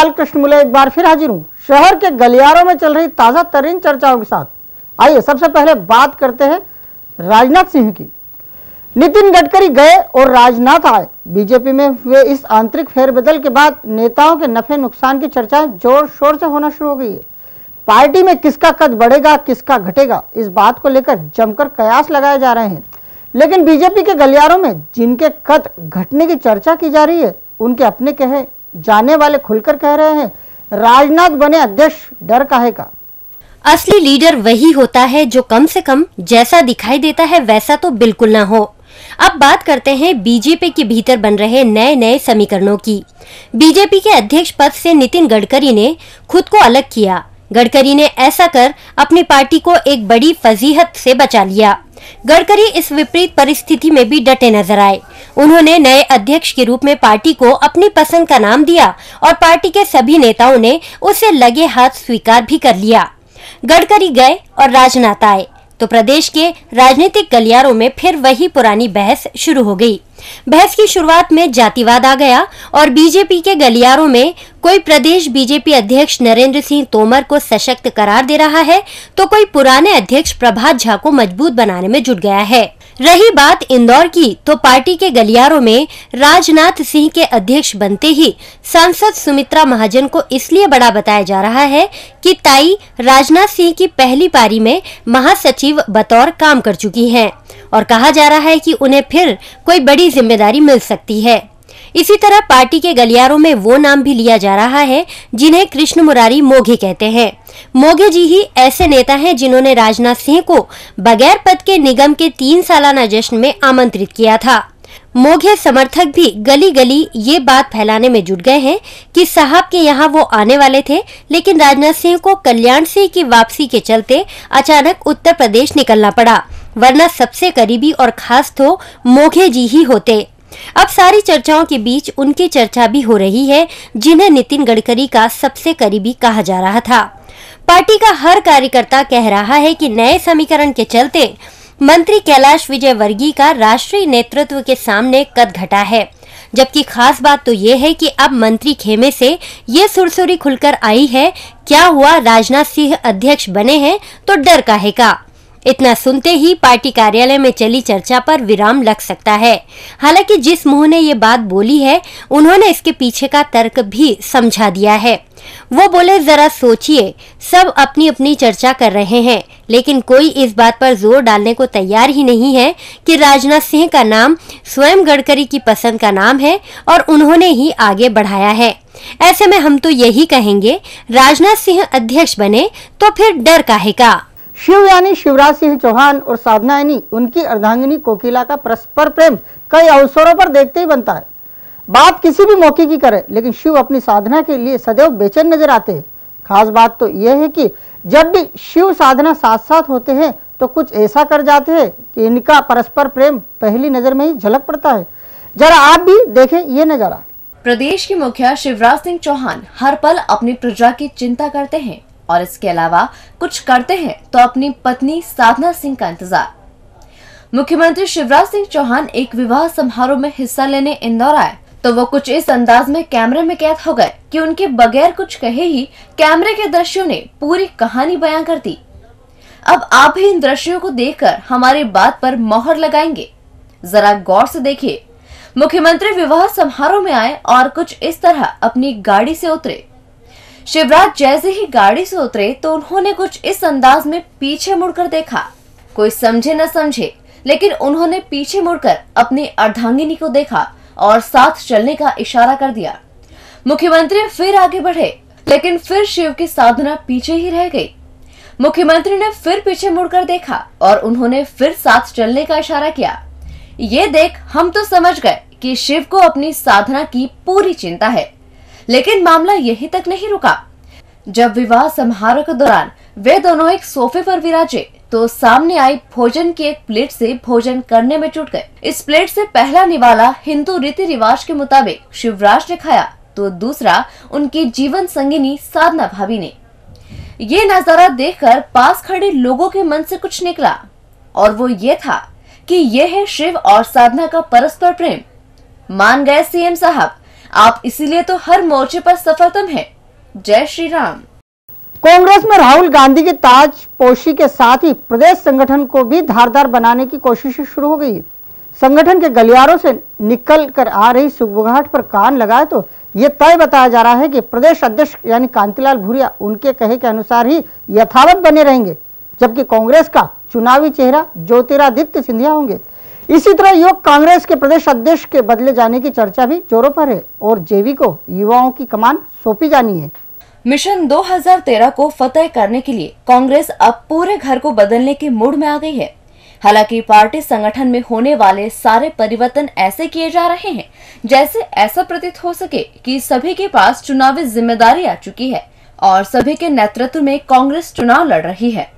फिलहाल कृष्ण मुले एक बार फिर हाजिर हूँ शहर के गलियारों में चल रही ताजा तरीन चर्चाओं के साथ। आइए सबसे पहले बात करते हैं राजनाथ सिंह की। नितिन गडकरी गए और राजनाथ आए। बीजेपी में हुए इस आंतरिक फेरबदल के बाद नेताओं के नफे नुकसान की चर्चाएं जोर शोर से होना शुरू हो गई है। पार्टी में किसका कद बढ़ेगा किसका घटेगा, इस बात को लेकर जमकर कयास लगाए जा रहे हैं। लेकिन बीजेपी के गलियारों में जिनके कद घटने की चर्चा की जा रही है उनके अपने कहे जाने वाले खुलकर कह रहे हैं, राजनाथ बने अध्यक्ष, डर काहे का। असली लीडर वही होता है जो कम से कम जैसा दिखाई देता है वैसा तो बिल्कुल ना हो। अब बात करते हैं बीजेपी के भीतर बन रहे नए नए समीकरणों की। बीजेपी के अध्यक्ष पद से नितिन गडकरी ने खुद को अलग किया। गडकरी ने ऐसा कर अपनी पार्टी को एक बड़ी फजीहत से बचा लिया। गडकरी इस विपरीत परिस्थिति में भी डटे नजर आए। उन्होंने नए अध्यक्ष के रूप में पार्टी को अपनी पसंद का नाम दिया और पार्टी के सभी नेताओं ने उसे लगे हाथ स्वीकार भी कर लिया। गडकरी गए और राजनाथ आए तो प्रदेश के राजनीतिक गलियारों में फिर वही पुरानी बहस शुरू हो गई। बहस की शुरुआत में जातिवाद आ गया और बीजेपी के गलियारों में कोई प्रदेश बीजेपी अध्यक्ष नरेंद्र सिंह तोमर को सशक्त करार दे रहा है तो कोई पुराने अध्यक्ष प्रभात झा को मजबूत बनाने में जुट गया है। रही बात इंदौर की तो पार्टी के गलियारों में राजनाथ सिंह के अध्यक्ष बनते ही सांसद सुमित्रा महाजन को इसलिए बड़ा बताया जा रहा है कि ताई राजनाथ सिंह की पहली पारी में महासचिव बतौर काम कर चुकी हैं और कहा जा रहा है कि उन्हें फिर कोई बड़ी जिम्मेदारी मिल सकती है। इसी तरह पार्टी के गलियारों में वो नाम भी लिया जा रहा है जिन्हें कृष्ण मुरारी मोघे कहते हैं। मोघे जी ही ऐसे नेता हैं जिन्होंने राजनाथ सिंह को बगैर पद के निगम के 3 सालाना जश्न में आमंत्रित किया था। मोघे समर्थक भी गली गली ये बात फैलाने में जुट गए हैं कि साहब के यहाँ वो आने वाले थे, लेकिन राजनाथ सिंह को कल्याण सिंह की वापसी के चलते अचानक उत्तर प्रदेश निकलना पड़ा, वरना सबसे करीबी और खास तो मोघे जी ही होते। अब सारी चर्चाओं के बीच उनकी चर्चा भी हो रही है जिन्हें नितिन गडकरी का सबसे करीबी कहा जा रहा था। पार्टी का हर कार्यकर्ता कह रहा है कि नए समीकरण के चलते मंत्री कैलाश विजयवर्गीय का राष्ट्रीय नेतृत्व के सामने कद घटा है। जबकि खास बात तो ये है कि अब मंत्री खेमे से ये सुरसुरी खुलकर आई है, क्या हुआ राजनाथ सिंह अध्यक्ष बने हैं तो डर काहे का। इतना सुनते ही पार्टी कार्यालय में चली चर्चा पर विराम लग सकता है। हालांकि जिस मुंह ने ये बात बोली है उन्होंने इसके पीछे का तर्क भी समझा दिया है। वो बोले, जरा सोचिए, सब अपनी अपनी चर्चा कर रहे हैं लेकिन कोई इस बात पर जोर डालने को तैयार ही नहीं है कि राजनाथ सिंह का नाम स्वयं गडकरी की पसंद का नाम है और उन्होंने ही आगे बढ़ाया है। ऐसे में हम तो यही कहेंगे, राजनाथ सिंह अध्यक्ष बने तो फिर डर काहे का। शिव यानी शिवराज सिंह चौहान और साधना यानी उनकी अर्धांगिनी कोकिला का परस्पर प्रेम कई अवसरों पर देखते ही बनता है। बात किसी भी मौके की करे लेकिन शिव अपनी साधना के लिए सदैव बेचैन नजर आते हैं। खास बात तो यह है कि जब भी शिव साधना साथ साथ होते हैं तो कुछ ऐसा कर जाते हैं कि इनका परस्पर प्रेम पहली नजर में ही झलक पड़ता है। जरा आप भी देखें ये नजारा। प्रदेश के मुखिया शिवराज सिंह चौहान हर पल अपनी प्रजा की चिंता करते हैं और इसके अलावा कुछ करते हैं तो अपनी पत्नी साधना सिंह का इंतजार। मुख्यमंत्री शिवराज सिंह चौहान एक विवाह समारोह में हिस्सा लेने इंदौर आए तो वो कुछ इस अंदाज में कैमरे में कैद हो गए कि उनके बगैर कुछ कहे ही कैमरे के दृश्यों ने पूरी कहानी बयां कर दी। अब आप भी इन दृश्यों को देखकर हमारी बात पर मोहर लगाएंगे। जरा गौर से देखिए, मुख्यमंत्री विवाह समारोह में आए और कुछ इस तरह अपनी गाड़ी से उतरे। शिवराज जैसे ही गाड़ी से उतरे तो उन्होंने कुछ इस अंदाज में पीछे मुड़कर देखा। कोई समझे न समझे लेकिन उन्होंने पीछे मुड़कर अपनी अर्धांगिनी को देखा और साथ चलने का इशारा कर दिया। मुख्यमंत्री फिर आगे बढ़े लेकिन फिर शिव की साधना पीछे ही रह गई। मुख्यमंत्री ने फिर पीछे मुड़कर देखा और उन्होंने फिर साथ चलने का इशारा किया। ये देख हम तो समझ गए कि शिव को अपनी साधना की पूरी चिंता है। लेकिन मामला यहीं तक नहीं रुका। जब विवाह समारोह के दौरान वे दोनों एक सोफे पर विराजे तो सामने आई भोजन की एक प्लेट से भोजन करने में जुट गए। इस प्लेट से पहला निवाला हिंदू रीति रिवाज के मुताबिक शिवराज ने खाया तो दूसरा उनकी जीवन संगिनी साधना भाभी ने। ये नजारा देखकर पास खड़े लोगों के मन से कुछ निकला और वो ये था कि ये है शिव और साधना का परस्पर प्रेम। मान गए सीएम साहब, आप इसीलिए तो हर मोर्चे पर सफलतम हैं। जय श्री राम। कांग्रेस में राहुल गांधी के ताजपोशी के साथ ही प्रदेश संगठन को भी धारदार बनाने की कोशिशें शुरू हो गई है। संगठन के गलियारों से निकल कर आ रही सुगबुगाहट पर कान लगाए तो ये तय बताया जा रहा है कि प्रदेश अध्यक्ष यानी कांतिलाल भूरिया उनके कहे के अनुसार ही यथावत बने रहेंगे, जबकि कांग्रेस का चुनावी चेहरा ज्योतिरादित्य सिंधिया होंगे। इसी तरह युवक कांग्रेस के प्रदेश अध्यक्ष के बदले जाने की चर्चा भी जोरों पर है और जेवी को युवाओं की कमान सौंपी जानी है। मिशन 2013 को फतेह करने के लिए कांग्रेस अब पूरे घर को बदलने के मूड में आ गई है। हालांकि पार्टी संगठन में होने वाले सारे परिवर्तन ऐसे किए जा रहे हैं जैसे ऐसा प्रतीत हो सके कि सभी के पास चुनावी जिम्मेदारी आ चुकी है और सभी के नेतृत्व में कांग्रेस चुनाव लड़ रही है।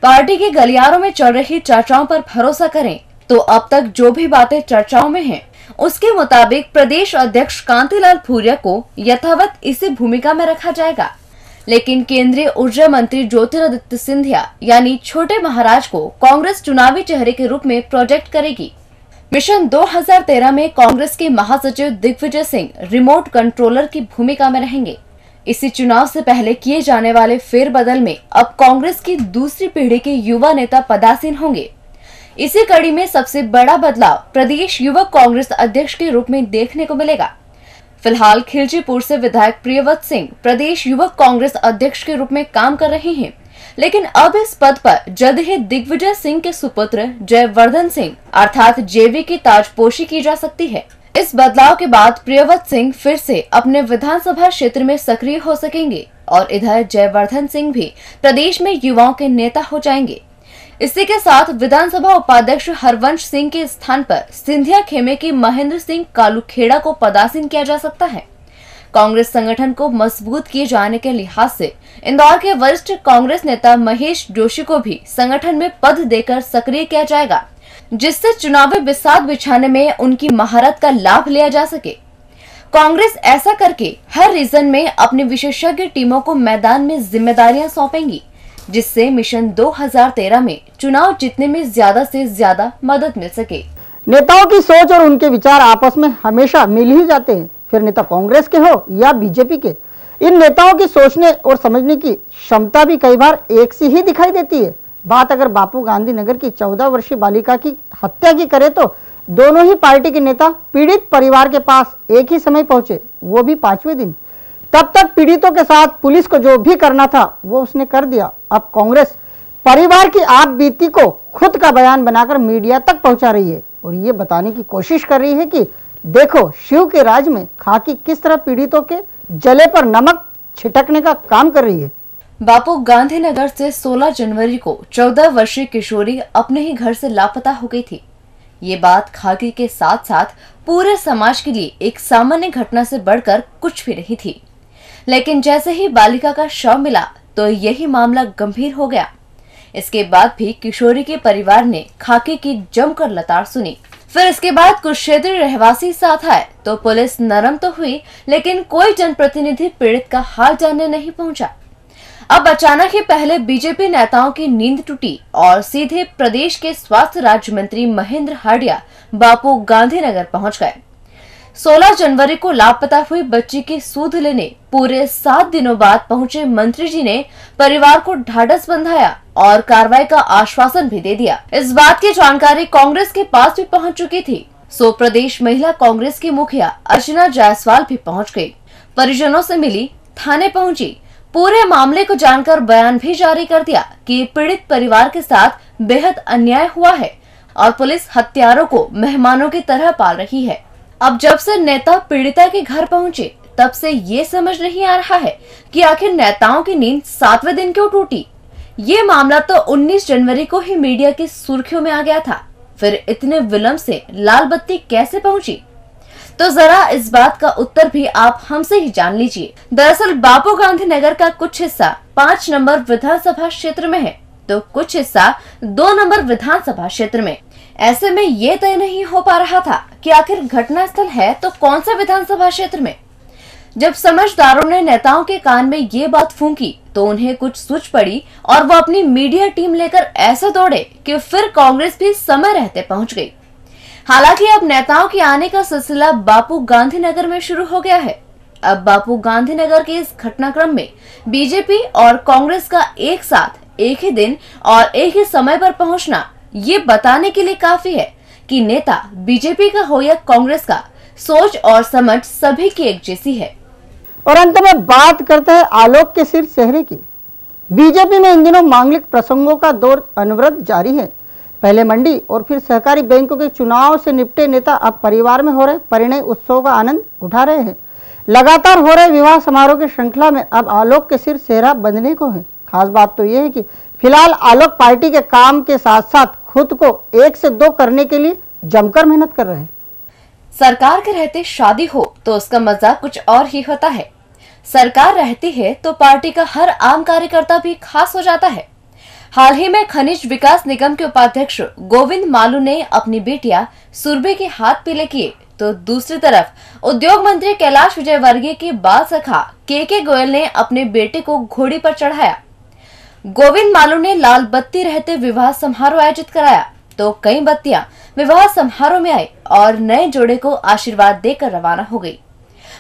पार्टी के गलियारों में चल रही चर्चाओं पर भरोसा करें तो अब तक जो भी बातें चर्चाओं में हैं, उसके मुताबिक प्रदेश अध्यक्ष कांतिलाल भूरिया को यथावत इसी भूमिका में रखा जाएगा, लेकिन केंद्रीय ऊर्जा मंत्री ज्योतिरादित्य सिंधिया यानी छोटे महाराज को कांग्रेस चुनावी चेहरे के रूप में प्रोजेक्ट करेगी। मिशन 2013 में कांग्रेस के महासचिव दिग्विजय सिंह रिमोट कंट्रोलर की भूमिका में रहेंगे। इसी चुनाव से पहले किए जाने वाले फेरबदल में अब कांग्रेस की दूसरी पीढ़ी के युवा नेता पदासीन होंगे। इसी कड़ी में सबसे बड़ा बदलाव प्रदेश युवक कांग्रेस अध्यक्ष के रूप में देखने को मिलेगा। फिलहाल खिलचीपुर से विधायक प्रियव्रत सिंह प्रदेश युवक कांग्रेस अध्यक्ष के रूप में काम कर रहे हैं, लेकिन अब इस पद पर जल्द ही दिग्विजय सिंह के सुपुत्र जयवर्धन सिंह अर्थात जेवी की ताजपोशी की जा सकती है। इस बदलाव के बाद प्रियव्रत सिंह फिर से अपने विधानसभा क्षेत्र में सक्रिय हो सकेंगे और इधर जयवर्धन सिंह भी प्रदेश में युवाओं के नेता हो जाएंगे। इसी के साथ विधानसभा उपाध्यक्ष हरवंश सिंह के स्थान पर सिंधिया खेमे के महेंद्र सिंह कालूखेड़ा को पदासीन किया जा सकता है। कांग्रेस संगठन को मजबूत किए जाने के लिहाज से इंदौर के वरिष्ठ कांग्रेस नेता महेश जोशी को भी संगठन में पद देकर सक्रिय किया जाएगा, जिससे चुनावी बिसात बिछाने में उनकी महारत का लाभ लिया जा सके। कांग्रेस ऐसा करके हर रीजन में अपनी विशेषज्ञ टीमों को मैदान में जिम्मेदारियां सौंपेंगी, जिससे मिशन 2013 में चुनाव जीतने में ज्यादा से ज्यादा मदद मिल सके। नेताओं की सोच और उनके विचार आपस में हमेशा मिल ही जाते हैं, फिर नेता कांग्रेस के हो या बीजेपी के। इन नेताओं की सोचने और समझने की क्षमता भी कई बार एक सी ही दिखाई देती है। बात अगर बापू गांधी नगर की 14 वर्षीय बालिका की हत्या की करे तो दोनों ही पार्टी के नेता पीड़ित परिवार के पास एक ही समय पहुंचे, वो भी 5वें दिन। तब तक पीड़ितों के साथ पुलिस को जो भी करना था वो उसने कर दिया। अब कांग्रेस परिवार की आप बीती को खुद का बयान बनाकर मीडिया तक पहुंचा रही है और ये बताने की कोशिश कर रही है कि देखो शिव के राज में खाकी किस तरह पीड़ितों के जले पर नमक छिटकने का काम कर रही है। बापू गांधीनगर से 16 जनवरी को 14 वर्षीय किशोरी अपने ही घर से लापता हो गई थी। ये बात खाकी के साथ साथ पूरे समाज के लिए एक सामान्य घटना से बढ़कर कुछ भी नहीं थी, लेकिन जैसे ही बालिका का शव मिला तो यही मामला गंभीर हो गया। इसके बाद भी किशोरी के परिवार ने खाकी की जमकर लताड़ सुनी। फिर इसके बाद कुछ क्षेत्रीय रहवासी साथ आए तो पुलिस नरम तो हुई, लेकिन कोई जनप्रतिनिधि पीड़ित का हाल जानने नहीं पहुंचा। अब अचानक ही पहले बीजेपी नेताओं की नींद टूटी और सीधे प्रदेश के स्वास्थ्य राज्य मंत्री महेंद्र हार्डिया बापू गांधीनगर पहुंच गए। 16 जनवरी को लापता हुई बच्ची की सूध लेने पूरे 7 दिनों बाद पहुंचे मंत्री जी ने परिवार को ढाढ़स बंधाया और कार्रवाई का आश्वासन भी दे दिया। इस बात की जानकारी कांग्रेस के पास भी पहुंच चुकी थी, सो प्रदेश महिला कांग्रेस की मुखिया अर्चना जायसवाल भी पहुंच गई, परिजनों से मिली, थाने पहुंची, पूरे मामले को जानकर बयान भी जारी कर दिया कि पीड़ित परिवार के साथ बेहद अन्याय हुआ है और पुलिस हत्यारों को मेहमानों की तरह पाल रही है। अब जब से नेता पीड़िता के घर पहुंचे तब से ये समझ नहीं आ रहा है कि आखिर नेताओं की नींद 7वें दिन क्यों टूटी। ये मामला तो 19 जनवरी को ही मीडिया की सुर्खियों में आ गया था, फिर इतने विलंब से लाल बत्ती कैसे पहुंची? तो जरा इस बात का उत्तर भी आप हमसे ही जान लीजिए। दरअसल बापू गांधी नगर का कुछ हिस्सा 5 नंबर विधानसभा क्षेत्र में है तो कुछ हिस्सा 2 नंबर विधानसभा क्षेत्र में। ऐसे में ये तय नहीं हो पा रहा था कि आखिर घटना स्थल है तो कौन सा विधानसभा क्षेत्र में। जब समझदारों ने नेताओं के कान में ये बात फूंकी तो उन्हें कुछ सूझ पड़ी और वो अपनी मीडिया टीम लेकर ऐसे दौड़े कि फिर कांग्रेस भी समय रहते पहुंच गई। हालांकि अब नेताओं के आने का सिलसिला बापू गांधीनगर में शुरू हो गया है। अब बापू गांधीनगर के इस घटनाक्रम में बीजेपी और कांग्रेस का एक साथ एक ही दिन और एक ही समय पर पहुंचना ये बताने के लिए काफी है कि नेता बीजेपी का हो या कांग्रेस का, सोच और समझ सभी की एक जैसी है। और अंत में बात करते हैं आलोक के सिर चेहरे की। बीजेपी में इन दिनों मांगलिक प्रसंगों का दौर अनवरत जारी है। पहले मंडी और फिर सहकारी बैंकों के चुनाव से निपटे नेता अब परिवार में हो रहे परिणय उत्सव का आनंद उठा रहे हैं। लगातार हो रहे विवाह समारोह की श्रृंखला में अब आलोक के सिर चेहरा बंधने को है। खास बात तो यह है कि फिलहाल आलोक पार्टी के काम के साथ साथ खुद को 1 से 2 करने के लिए जमकर मेहनत कर रहे हैं। सरकार के रहते शादी हो तो उसका मजा कुछ और ही होता है। सरकार रहती है तो पार्टी का हर आम कार्यकर्ता भी खास हो जाता है। हाल ही में खनिज विकास निगम के उपाध्यक्ष गोविंद मालू ने अपनी बेटिया सुरभि के हाथ पीले किए, तो दूसरी तरफ उद्योग मंत्री कैलाश विजयवर्गीय के बाल सखा के गोयल ने अपने बेटे को घोड़ी पर चढ़ाया। गोविंद मालू ने लाल बत्ती रहते विवाह समारोह आयोजित कराया, तो कई बत्तियां विवाह समारोह में आई और नए जोड़े को आशीर्वाद देकर रवाना हो गई।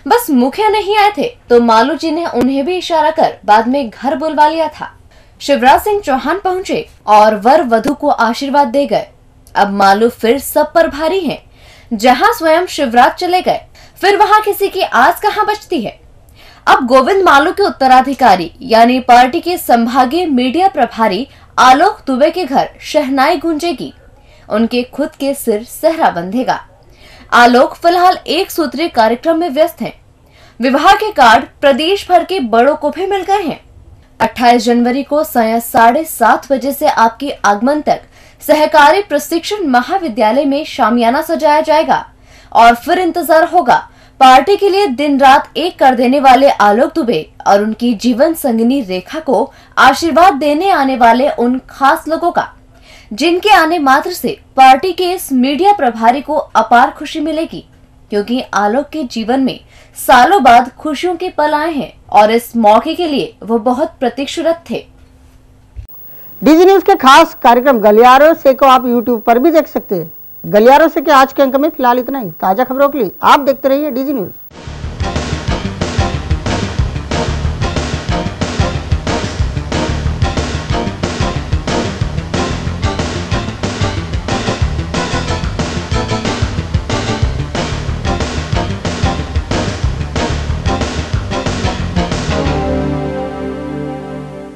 बस मुखिया नहीं आए थे तो मालू जी ने उन्हें भी इशारा कर बाद में घर बुलवा लिया था। शिवराज सिंह चौहान पहुंचे और वर वधू को आशीर्वाद दे गए। अब मालू फिर सब पर भारी हैं। जहां स्वयं शिवराज चले गए फिर वहां किसी की आस कहां बचती है। अब गोविंद मालू के उत्तराधिकारी यानी पार्टी के संभागीय मीडिया प्रभारी आलोक दुबे के घर शहनाई गूंजेगी। उनके खुद के सिर सेहरा बंधेगा। आलोक फिलहाल एक सूत्रीय कार्यक्रम में व्यस्त हैं। विवाह के कार्ड प्रदेश भर के बड़ों को भी मिल गए हैं। 28 जनवरी को सायं 7:30 बजे से आपके आगमन तक सहकारी प्रशिक्षण महाविद्यालय में शामियाना सजाया जाएगा और फिर इंतजार होगा पार्टी के लिए दिन रात एक कर देने वाले आलोक दुबे और उनकी जीवन संगिनी रेखा को आशीर्वाद देने आने वाले उन खास लोगों का, जिनके आने मात्र से पार्टी के इस मीडिया प्रभारी को अपार खुशी मिलेगी, क्योंकि आलोक के जीवन में सालों बाद खुशियों के पल आए हैं और इस मौके के लिए वो बहुत प्रतीक्षारत थे। डीजी न्यूज के खास कार्यक्रम गलियारों से को आप यूट्यूब पर भी देख सकते हैं। गलियारों से के आज के अंक में फिलहाल इतना ही। ताजा खबरों के लिए आप देखते रहिए डीजी न्यूज।